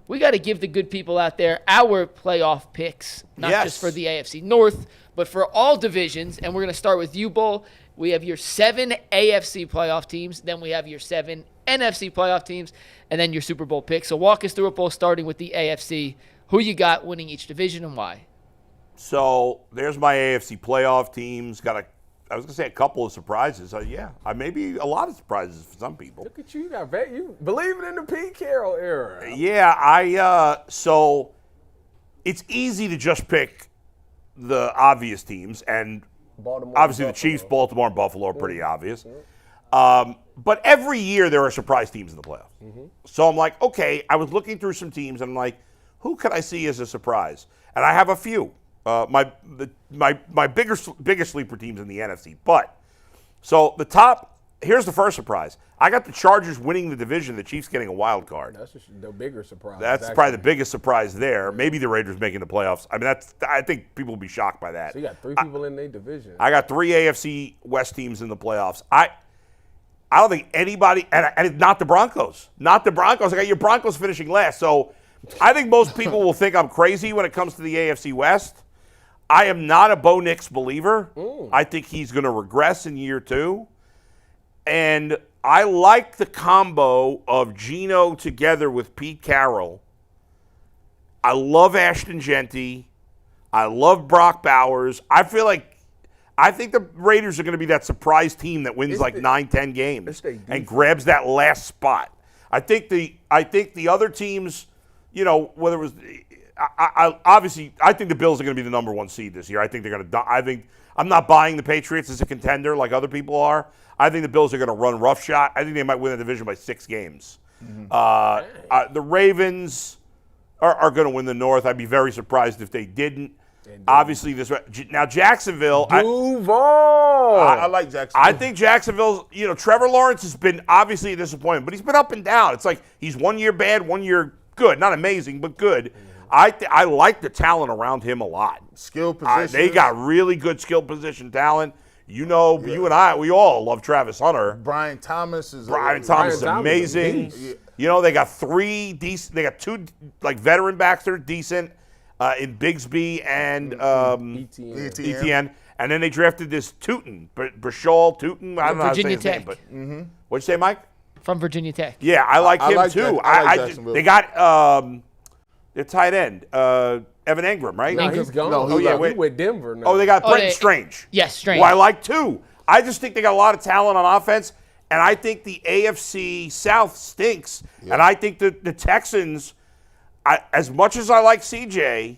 we got to give the good people out there our playoff picks, not just for the AFC North, but for all divisions. And we're going to start with you, Bull. We have your 7 AFC playoff teams. Then we have your 7 NFC playoff teams, and then your Super Bowl picks. So walk us through it, Bull, starting with the AFC. Who you got winning each division and why? So there's my AFC playoff teams. I was going to say a couple of surprises. Maybe a lot of surprises for some people. Look at you. You believe in the Pete Carroll era. Yeah, so it's easy to just pick the obvious teams, and Baltimore, obviously Buffalo. the Chiefs, Baltimore, and Buffalo are pretty obvious. But every year there are surprise teams in the playoffs. So I'm like, okay, I was looking through some teams, and I'm like, who could I see as a surprise? And I have a few. My biggest sleeper teams in the NFC. But so here's the first surprise. I got the Chargers winning the division, the Chiefs getting a wild card. That's the bigger surprise. That's probably the biggest surprise there. Maybe the Raiders making the playoffs. I mean, I think people will be shocked by that. So you got 3 people in their division. I got 3 AFC West teams in the playoffs. I don't think anybody, and it's not the Broncos. Not the Broncos. I got your Broncos finishing last. So I think most people will think I'm crazy when it comes to the AFC West. I am not a Bo Nix believer. I think he's going to regress in year 2. And I like the combo of Geno together with Pete Carroll. I love Ashton Genty. I love Brock Bowers. I think the Raiders are going to be that surprise team that wins 9-10 games and grabs that last spot. I think the other teams, whether it was I think the Bills are going to be the number 1 seed this year. I think they're going to. I'm not buying the Patriots as a contender like other people are. I think the Bills are going to run roughshod. I think they might win the division by 6 games. The Ravens are going to win the North. I'd be very surprised if they didn't. Obviously, now Jacksonville. Duval. I like Jacksonville. I think Jacksonville. Trevor Lawrence has been obviously a disappointment, but he's been up and down. It's like he's 1 year bad, 1 year good. Not amazing, but good. I like the talent around him a lot. Skill position. They got really good skill position talent. You and I, we all love Travis Hunter. Brian Thomas is amazing. They got 3 decent. They got 2 veteran backs that are decent in Bigsby and Etienne. And then they drafted this Tootin, Brashal Tootin. I don't know how to say his name, but what'd you say, Mike? From Virginia Tech. Yeah, I like him too. They got their tight end, Evan Engram, right? No, he's gone. No, he with Denver now. Oh, they got Brenton Strange. Yes, Strange. Who I like too. I just think they got a lot of talent on offense, and I think the AFC South stinks. Yeah. And I think that the Texans, as much as I like CJ,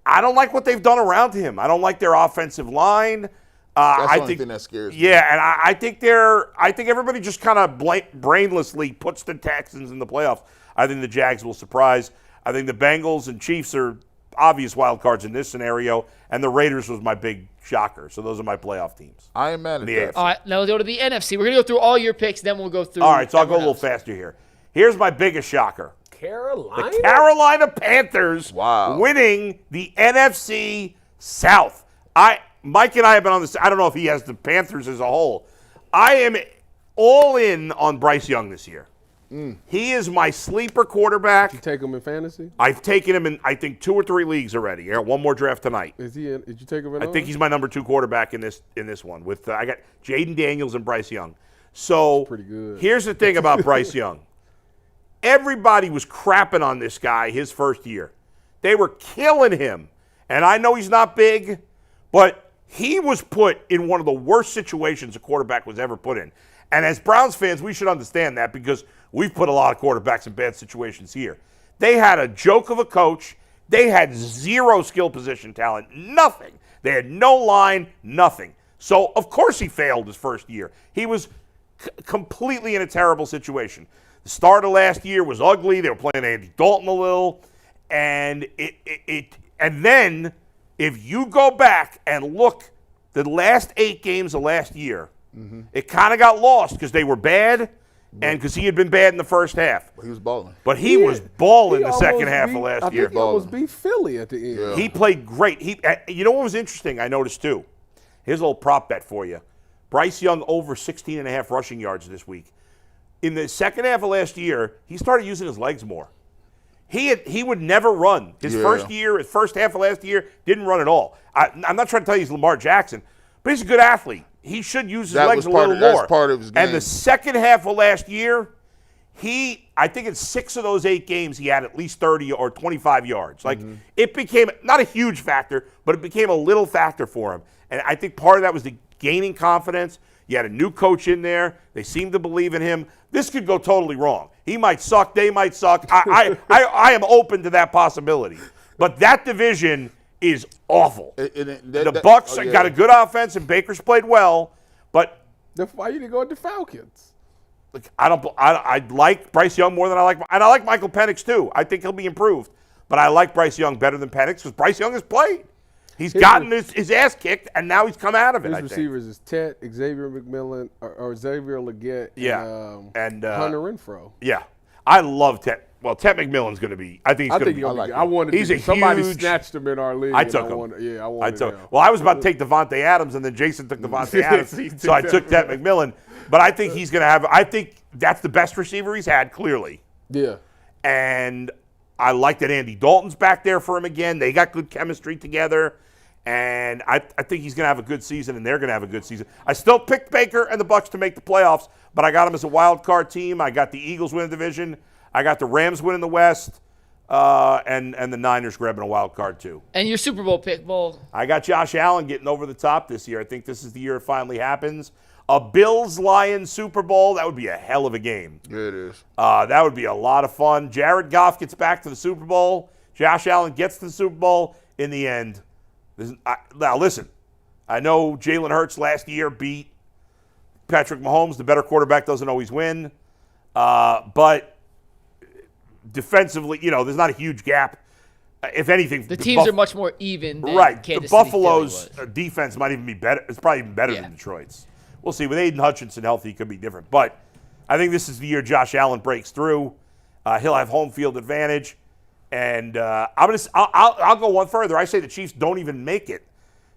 I don't like what they've done around him. I don't like their offensive line. That's the only thing that scares me. Yeah, and I think everybody just kind of brainlessly puts the Texans in the playoffs. I think the Jags will surprise. I think the Bengals and Chiefs are obvious wild cards in this scenario, and the Raiders was my big shocker. So those are my playoff teams. I am mad at that. All right, now we'll go to the NFC. We're going to go through all your picks, then we'll go through. All right, so I'll go a little faster here. Here's my biggest shocker. Carolina? The Carolina Panthers winning the NFC South. Mike and I have been on this. I don't know if he has the Panthers as a whole. I am all in on Bryce Young this year. He is my sleeper quarterback. Did you take him in fantasy? I've taken him in, I think, 2 or 3 leagues already. Yeah, one more draft tonight. Did you take him in? I think he's my number 2 quarterback in this one. With I got Jaden Daniels and Bryce Young. So pretty good. Here's the thing about Bryce Young. Everybody was crapping on this guy his first year. They were killing him. And I know he's not big, but he was put in one of the worst situations a quarterback was ever put in. And as Browns fans, we should understand that because we've put a lot of quarterbacks in bad situations here. They had a joke of a coach. They had 0 skill position talent, nothing. They had no line, nothing. So, of course he failed his first year. He was completely in a terrible situation. The start of last year was ugly. They were playing Andy Dalton a little. And and then if you go back and look the last 8 games of last year, it kind of got lost because they were bad and because he had been bad in the first half. He was balling. But he was balling the second half of last year. He almost beat Philly at the end. Yeah. He played great. You know what was interesting I noticed too? Here's a little prop bet for you. Bryce Young over 16.5 rushing yards this week. In the second half of last year, he started using his legs more. He would never run. His first year, his first half of last year, didn't run at all. I'm not trying to tell you he's Lamar Jackson, but he's a good athlete. He should use his legs a little more. That's part of his game. And the second half of last year, I think in 6 of those 8 games, he had at least 30 or 25 yards. Like, it became not a huge factor, but it became a little factor for him. And I think part of that was the gaining confidence. You had a new coach in there. They seemed to believe in him. This could go totally wrong. He might suck. They might suck. I am open to that possibility. But that division is awful. The Bucks got a good offense, and Baker's played well. But why you didn't go with the Falcons? Look, I like Bryce Young more than I like Michael Penix too. I think he'll be improved. But I like Bryce Young better than Penix because Bryce Young has played. He's gotten his ass kicked, and now he's come out of it. His receivers is Ted, Xavier McMillan, or Xavier Legette, and Hunter Renfrow. Yeah, I love Ted. Well, Ted McMillan's going to be. I think he's going to be. I wanted. He's a somebody huge, snatched him in our league. I took him. I wanted him. Well, I was about to take Devontae Adams, and then Jason took Devontae Adams, so I took Ted McMillan. But I think he's going to have. I think that's the best receiver he's had, clearly. Yeah. And I like that Andy Dalton's back there for him again. They got good chemistry together. And I think he's going to have a good season, and they're going to have a good season. I still picked Baker and the Bucs to make the playoffs, but I got them as a wild card team. I got the Eagles winning the division. I got the Rams winning the West, and the Niners grabbing a wild card too. And your Super Bowl pick, Bull? I got Josh Allen getting over the top this year. I think this is the year it finally happens. A Bills-Lions Super Bowl, that would be a hell of a game. Yeah, it is. That would be a lot of fun. Jared Goff gets back to the Super Bowl. Josh Allen gets to the Super Bowl in the end. Now, listen, I know Jalen Hurts last year beat Patrick Mahomes. The better quarterback doesn't always win. But defensively, there's not a huge gap. If anything, the teams are much more even than Kansas the City, Buffalo's Philly was. defense might even be better. It's probably even better than Detroit's. We'll see. With Aiden Hutchinson healthy, it could be different. But I think this is the year Josh Allen breaks through. He'll have home field advantage. And I'll go one further. I say the Chiefs don't even make it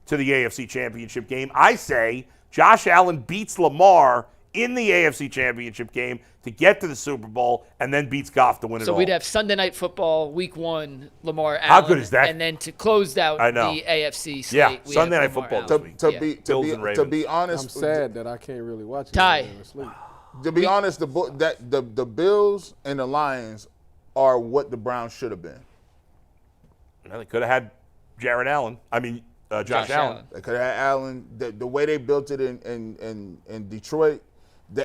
to the AFC Championship game. I say Josh Allen beats Lamar in the AFC Championship game to get to the Super Bowl and then beats Goff to win it all. So we'd have Sunday Night Football, Week 1, Lamar Allen. How good is that? And then to close out the AFC slate, yeah, Sunday Night Football this week. To be honest, I'm sad that I can't really watch it. Ty. To be honest, the Bills and the Lions are what the Browns should have been. Well, they could have had Josh Allen. Josh Allen. They could have had Allen. The way they built it in Detroit,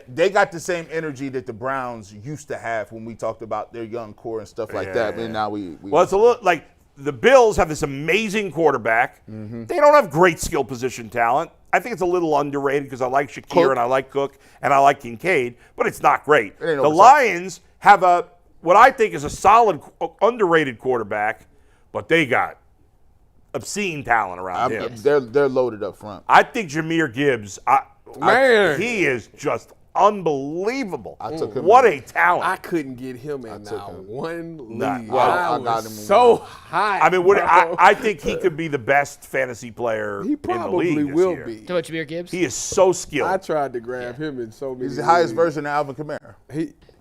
they got the same energy that the Browns used to have when we talked about their young core and stuff like that. And now we well, it's a little like the Bills have this amazing quarterback. Mm-hmm. They don't have great skill position talent. I think it's a little underrated because I like Shakir and I like Cook and I like Kincaid, but it's not great. The Lions have what I think is a solid, underrated quarterback, but they got obscene talent around him. They're loaded up front. I think Jahmyr Gibbs, he is just unbelievable. I took him. What a talent. I couldn't get him in one league. I got him so high. I think he could be the best fantasy player he in the probably league this will year. be. Talking about Jahmyr Gibbs? He is so skilled. I tried to grab him in so many He's the highest leagues. version of Alvin Kamara.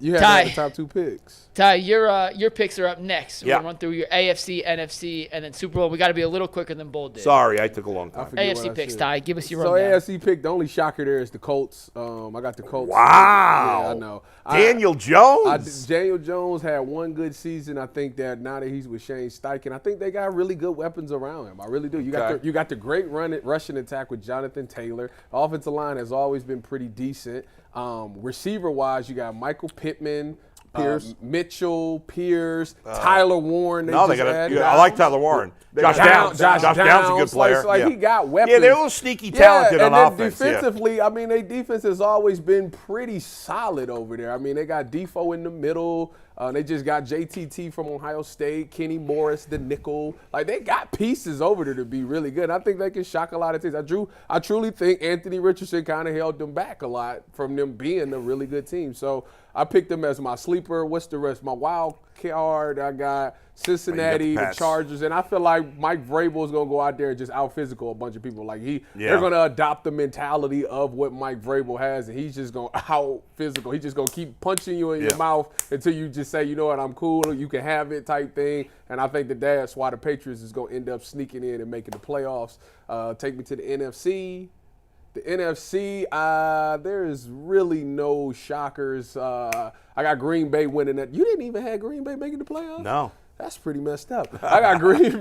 You had the top 2 picks. Ty, your picks are up next. We're Yeah. going to run through your AFC, NFC, and then Super Bowl. We got to be a little quicker than Bull did. Sorry, I took a long time. AFC picks, Ty. Give us your So rundown. AFC pick, the only shocker there is the Colts. I got the Colts. Wow. Yeah, I know. Daniel Jones. Daniel Jones had one good season. I think that now that he's with Shane Steichen, I think they got really good weapons around him. I really do. You got the great rushing attack with Jonathan Taylor. Offensive line has always been pretty decent. Receiver-wise, you got Michael Pittman, Mitchell, Pierce, Tyler Warren. I like Tyler Warren. Josh Downs a good player. He got weapons. Yeah, they're a little sneaky talented on and offense. Defensively, their defense has always been pretty solid over there. They got Defoe in the middle. They just got JTT from Ohio State, Kenny Morris, the nickel. They got pieces over there to be really good. I think they can shock a lot of teams. I truly think Anthony Richardson kind of held them back a lot from them being a really good team. So I picked them as my sleeper. What's the rest? My wild card, I got Cincinnati, the Chargers, and I feel like Mike Vrabel is gonna go out there and just out physical a bunch of people. Like they're gonna adopt the mentality of what Mike Vrabel has, and he's just gonna out physical. He's just gonna keep punching you in your mouth until you just say, you know what, I'm cool, you can have it type thing. And I think that's why the Patriots is gonna end up sneaking in and making the playoffs. Take me to the NFC. The NFC, there is really no shockers. I got Green Bay winning that. You didn't even have Green Bay making the playoffs? No. That's pretty messed up. I got Green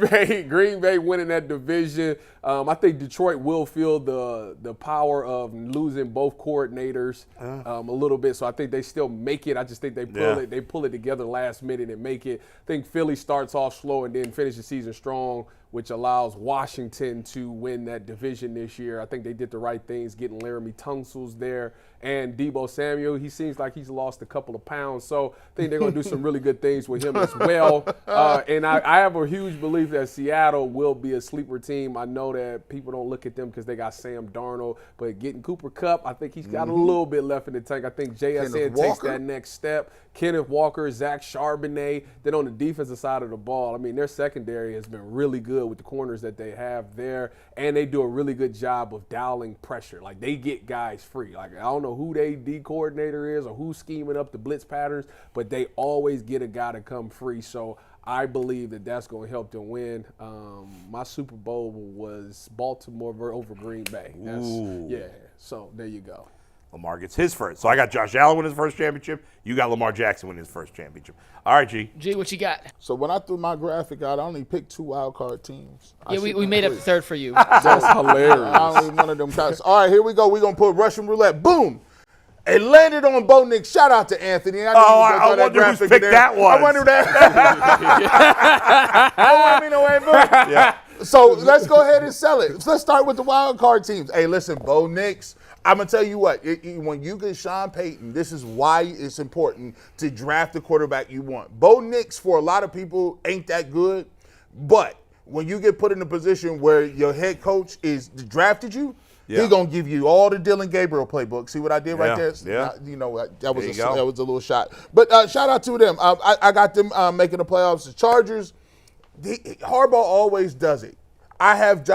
Bay winning that division. I think Detroit will feel the power of losing both coordinators a little bit. So I think they still make it. I just think they pull it together last minute and make it. I think Philly starts off slow and then finishes the season strong, which allows Washington to win that division this year. I think they did the right things, getting Laramie Tunsil's there and Deebo Samuel. He seems like he's lost a couple of pounds, so I think they're going to do some really good things with him as well. And I have a huge belief that Seattle will be a sleeper team. I know that people don't look at them because they got Sam Darnold, but getting Cooper Kupp, I think he's got a little bit left in the tank. I think JSN takes that next step. Kenneth Walker, Zach Charbonnet. Then on the defensive side of the ball, I mean, their secondary has been really good with the corners that they have there, and they do a really good job of dialing pressure. Like, they get guys free. Like, I don't know who their D coordinator is or who's scheming up the blitz patterns, but they always get a guy to come free. So I believe that that's going to help them win. My Super Bowl was Baltimore over Green Bay. So there you go. Lamar gets his first. So I got Josh Allen winning his first championship. You got Lamar Jackson winning his first championship. All right, G. G, what you got? So when I threw my graphic out, I only picked 2 wild card teams. Yeah, we made up the third for you. That's hilarious. I don't even one of them guys. All right, here we go. We're going to put Russian roulette. Boom. It landed on Bo LIX. Shout out to Anthony. I wonder who's picked that one. I wonder that. I mean, yeah. So let's go ahead and sell it. Let's start with the wild card teams. Hey, listen, Bo LIX. I'm going to tell you what, when you get Sean Payton, this is why it's important to draft the quarterback you want. Bo LIX, for a lot of people, ain't that good. But when you get put in a position where your head coach is drafted you, he's going to give you all the Dylan Gabriel playbook. See what I did right there? Yeah. You know, that was a little shot. But shout out to them. I got them making the playoffs. The Chargers, Harbaugh always does it. I have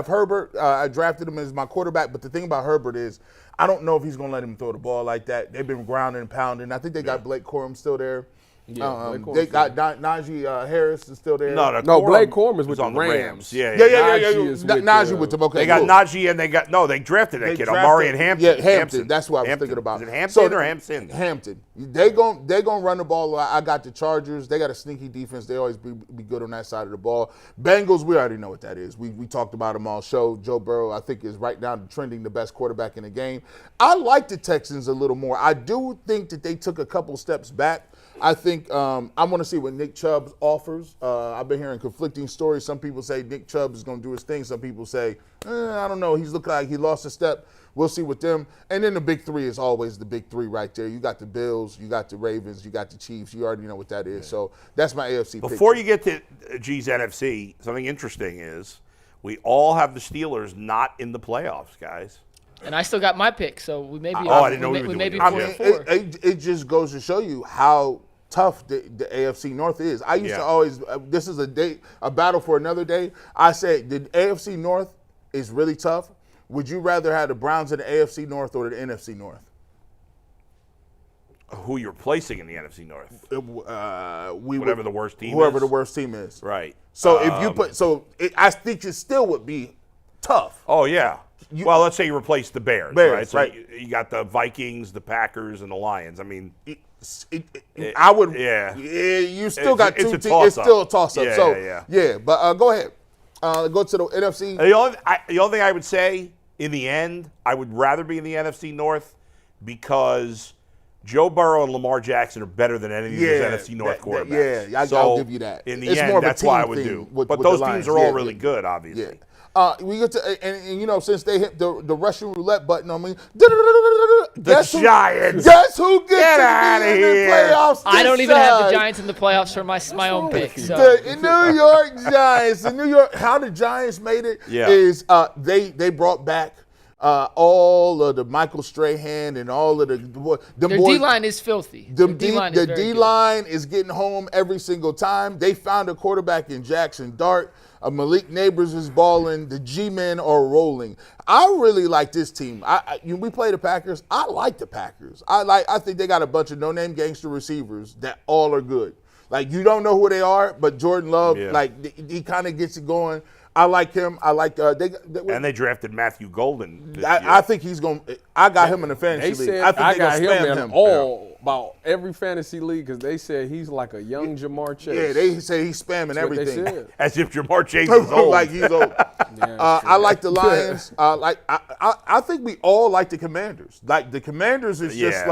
Herbert. I drafted him as my quarterback. But the thing about Herbert is I don't know if he's going to let him throw the ball like that. They've been grounding and pounding. I think they got Blake Corum still there. Yeah, they got Najee Harris is still there. No, Blake Corum is with the Rams. Yeah. Najee with them. Okay, they got Najee and they drafted that kid, Amari and Hampton. Yeah, Hampton. That's what I was thinking about. Is it Hampton or Hampton? Hampton. They gonna run the ball. I got the Chargers. They got a sneaky defense. They always be good on that side of the ball. Bengals, we already know what that is. We talked about them all show. Joe Burrow, I think, is right now trending the best quarterback in the game. I like the Texans a little more. I do think that they took a couple steps back. I think I want to see what Nick Chubb offers. I've been hearing conflicting stories. Some people say Nick Chubb is going to do his thing. Some people say, I don't know. He's looking like he lost a step. We'll see with them. And then the big three is always the big three right there. You got the Bills, you got the Ravens, you got the Chiefs. You already know what that is. So that's my AFC pick. Before you get to G's NFC, something interesting is we all have the Steelers not in the playoffs, guys. And I still got my pick, so we may be. I didn't know we may be 4-4. It just goes to show you how tough the AFC North is. I used to always. This is a battle for another day. I said the AFC North is really tough. Would you rather have the Browns in the AFC North or the NFC North? Who you're placing in the NFC North? Whoever the worst team. Whoever the worst team is. Right. So if you put, I think it still would be tough. Oh yeah. Well, let's say you replace the Bears, right? So right. You got the Vikings, the Packers, and the Lions. I mean, I would. Yeah. You still got two teams. It's still a toss-up. Yeah. But go ahead. Go to the NFC. The only thing I would say, in the end, I would rather be in the NFC North because Joe Burrow and Lamar Jackson are better than any of these NFC North quarterbacks. I'll give you that. In the end, that's why I would do. But those teams are all really good, obviously. Yeah. We get to and you know, since they hit the Russian roulette button on me, the Giants. Guess who gets to be in the playoffs? I don't even have the Giants in the playoffs for my own pick. So. The New York Giants. How the Giants made it is they brought back all of the Michael Strahan and all of the Their D-line is filthy. The D-line is getting home every single time. They found a quarterback in Jackson Dart. Malik Neighbors is balling. The G-men are rolling. I really like this team. We play the Packers. I like the Packers. I think they got a bunch of no-name gangster receivers that all are good. Like, you don't know who they are, but Jordan Love, he kind of gets it going. I like him. I like and they drafted Matthew Golden. I think he's going. I got him in the fantasy league. I think I got spam him in about every fantasy league because they said he's like a young Jamar Chase. Yeah, they say he's spamming everything. As if Jamar Chase is old. Like he's old. I like the Lions. I think we all like the Commanders. Like the Commanders is just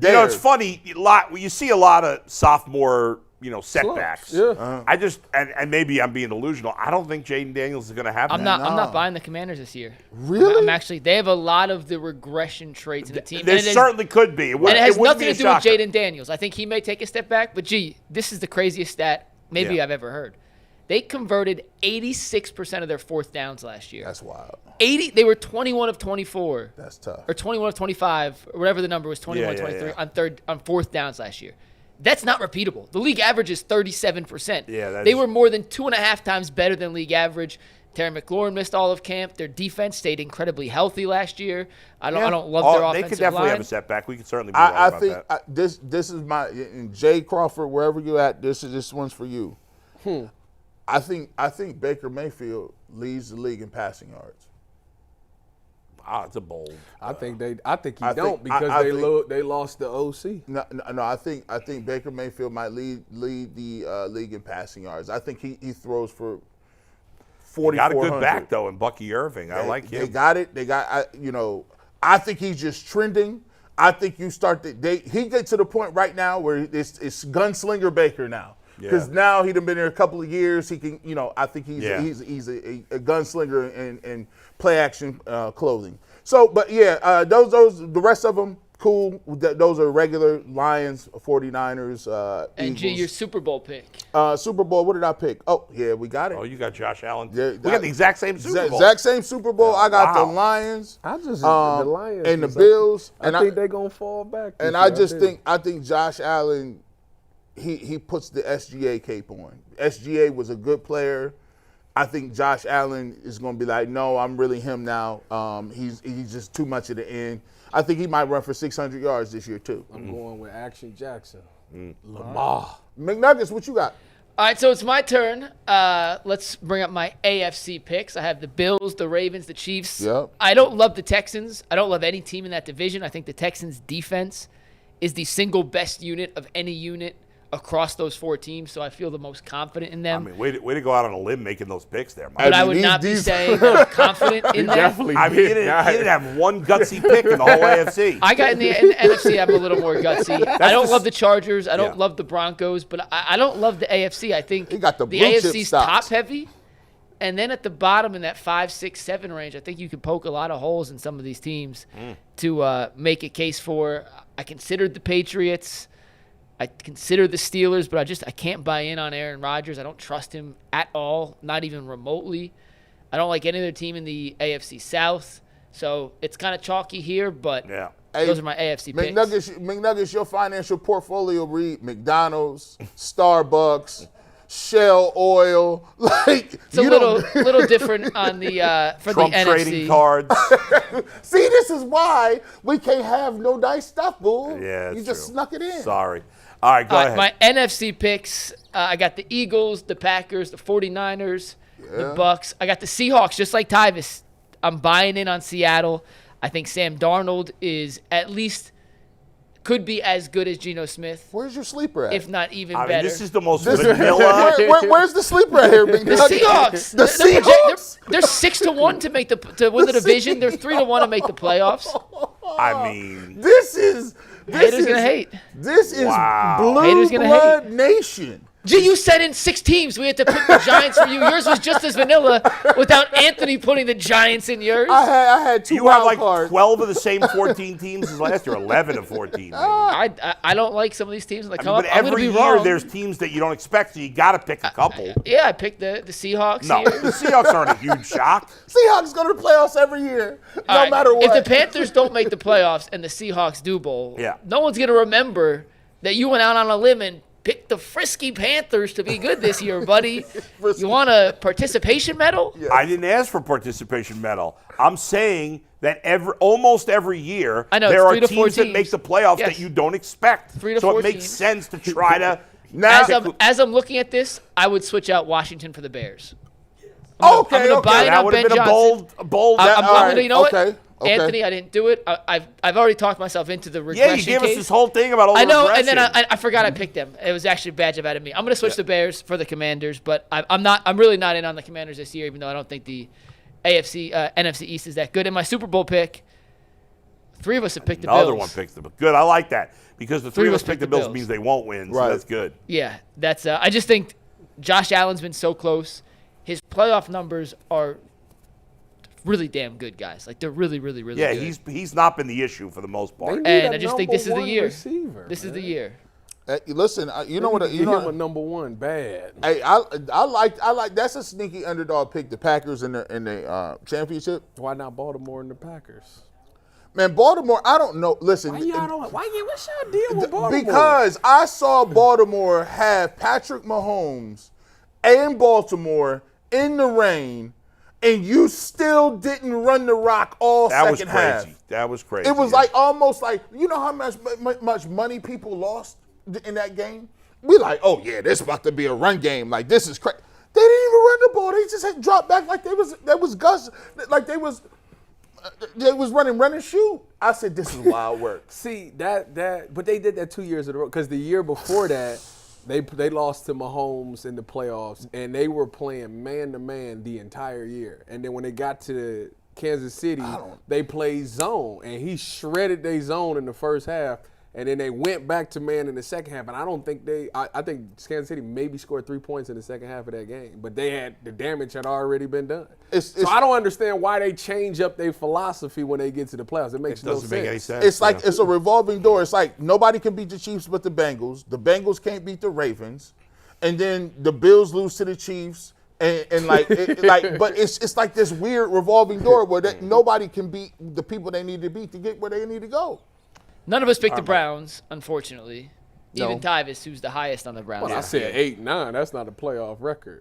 it's funny. You see a lot of sophomore. Setbacks. Yeah. I just and maybe I'm being delusional. I don't think Jaden Daniels is going to have that. I'm not buying the Commanders this year. Really? I'm actually. They have a lot of the regression traits in the team. There certainly could be. And it has nothing to do with Jaden Daniels. I think he may take a step back, but this is the craziest stat maybe I've ever heard. They converted 86% of their fourth downs last year. That's wild. They were 21 of 24. That's tough. Or 21 of 25, or whatever the number was, 21, 23 on fourth downs last year. That's not repeatable. The league average is 37%. Yeah, they were more than 2.5 times better than league average. Terry McLaurin missed all of camp. Their defense stayed incredibly healthy last year. I don't love their offensive line. They could definitely have a setback. We could certainly be wrong about that. This is my Jay Crawford, wherever you're at. This one's for you. I think Baker Mayfield leads the league in passing yards. It's a bold. I think he don't because they lost the OC. No. I think Baker Mayfield might lead the league in passing yards. I think he throws for 4,400. Got a good back though in Bucky Irving. I like him. They got it. I think he's just trending. I think you start he gets to the point right now where it's gunslinger Baker now. Because now he'd have been there a couple of years. He can, I think he's a gunslinger in play action clothing. So, but those the rest of them cool. Those are regular Lions, 49ers, and Eagles. G, your Super Bowl pick. Super Bowl. What did I pick? Oh, yeah, we got it. Oh, you got Josh Allen. Yeah, we got the exact same Super Bowl. Exact same Super Bowl. I got the Lions. I just the Lions and the Bills. I think they're gonna fall back. And I think Josh Allen. He puts the SGA cape on. SGA was a good player. I think Josh Allen is going to be like, no, I'm really him now. He's just too much at the end. I think he might run for 600 yards this year too. I'm going with Action Jackson. Lamar. McNuggets, what you got? All right, so it's my turn. Let's bring up my AFC picks. I have the Bills, the Ravens, the Chiefs. Yep. I don't love the Texans. I don't love any team in that division. I think the Texans' defense is the single best unit of any unit across those four teams, so I feel the most confident in them. I mean, way to go out on a limb making those picks there, Mike. But I would not be saying that I'm confident in them. I mean, you didn't have one gutsy pick in the whole AFC. I got in the NFC, I'm a little more gutsy. I don't love the Chargers. I don't love the Broncos, but I don't love the AFC. I think the AFC's top-heavy, and then at the bottom in that 5, 6, 7 range, I think you can poke a lot of holes in some of these teams to make a case for. I considered the Patriots. I consider the Steelers, but I can't buy in on Aaron Rodgers. I don't trust him at all, not even remotely. I don't like any other team in the AFC South, so it's kind of chalky here, but those are my AFC picks. McNuggets, your financial portfolio read McDonald's, Starbucks, Shell Oil. It's a little different on the for Trump the NFC. trading cards. See, this is why we can't have no nice stuff, boo. Yeah, you just snuck it in. Sorry. All right, go ahead. My NFC picks, I got the Eagles, the Packers, the 49ers, the Bucks. I got the Seahawks, just like Tyvis. I'm buying in on Seattle. I think Sam Darnold is could be as good as Geno Smith. Where's your sleeper at? If not even I better. mean, this is the most vanilla. Where's the sleeper at here, Big The Seahawks. The Seahawks? They're 6-1 to win the division. They're 3-1 to make the playoffs. I mean, this is Haters gonna hate. This is Wow. blue Haters gonna blood nation. Gee, you said in 6 teams we had to pick the Giants for you. Yours was just as vanilla without Anthony putting the Giants in yours. I had 2 You have wild like cards. 12 of the same 14 teams as last year, 11 of 14. Maybe. I don't like some of these teams. Like, But I'm going to every be year wrong. there's teams that you don't expect, so you got to pick a couple. Yeah, I picked the Seahawks No, here. the Seahawks aren't a huge shock. Seahawks go to the playoffs every year, no All right, matter what. If the Panthers don't make the playoffs and the Seahawks do bowl, Yeah. no one's going to remember that you went out on a limb and picked the frisky Panthers to be good this year, buddy. You want a participation medal? Yeah. I didn't ask for participation medal. I'm saying that almost every year I know, there it's are 3 to 4 teams that make teams. the playoffs Yes. that you don't expect. 3 to so 4 it makes teams. sense to try to. As I'm looking at this, I would switch out Washington for the Bears. Okay, I'm gonna okay. buy it that on would have Ben been a Johnson. bold. I'm all gonna, right, you know okay, what? okay. Anthony, I didn't do it. I've already talked myself into the yeah, regression you gave us case. this whole thing about all the I know, and regression. then I forgot I picked them. It was actually a badge of out of me. I'm going to switch the Bears for the Commanders, but I'm really not in on the Commanders this year, even though I don't think the NFC East is that good. And my Super Bowl pick, 3 of us have picked the Bills. Another one picks them. Good, I like that because the 3 of us picked the Bills Bills. means they won't win. So Right. that's good. Yeah, that's. I just think Josh Allen's been so close. His playoff numbers are really damn good, guys. Like, they're really, really, really Yeah, good. he's not been the issue for the most part. They need And a I just think number this is the one year. receiver, This is the man. year. Listen, you know what? Give You know, him a number one bad. hey, I like. That's a sneaky underdog pick. The Packers in the championship. Why not Baltimore and the Packers? Man, Baltimore. I don't know. Listen, What's your deal with Baltimore? because I saw Baltimore have Patrick Mahomes and Baltimore in the rain, and you still didn't run the rock all That was second crazy. half. That was crazy. It was like almost like, you know how much money people lost in that game? We like, oh yeah, this about to be a run game. Like, this is crazy. They didn't even run the ball. They just had dropped back like they was Gus, like they was running run and shoot. I said, this is wild work. See but they did that 2 years in a row because the year before that, they lost to Mahomes in the playoffs and they were playing man to man the entire year. And then when they got to Kansas City, they played zone and he shredded their zone in the first half. And then they went back to man in the second half. And I don't think I think Kansas City maybe scored 3 points in the second half of that game. But the damage had already been done. So I don't understand why they change up their philosophy when they get to the playoffs. It makes no sense. Doesn't make any sense. It's like it's a revolving door. It's like nobody can beat the Chiefs but the Bengals. The Bengals can't beat the Ravens, and then the Bills lose to the Chiefs. And like, but it's like this weird revolving door where nobody can beat the people they need to beat to get where they need to go. None of us picked the Browns, unfortunately. No. Even Tyvis, who's the highest on the Browns. I said 8-9. That's not a playoff record.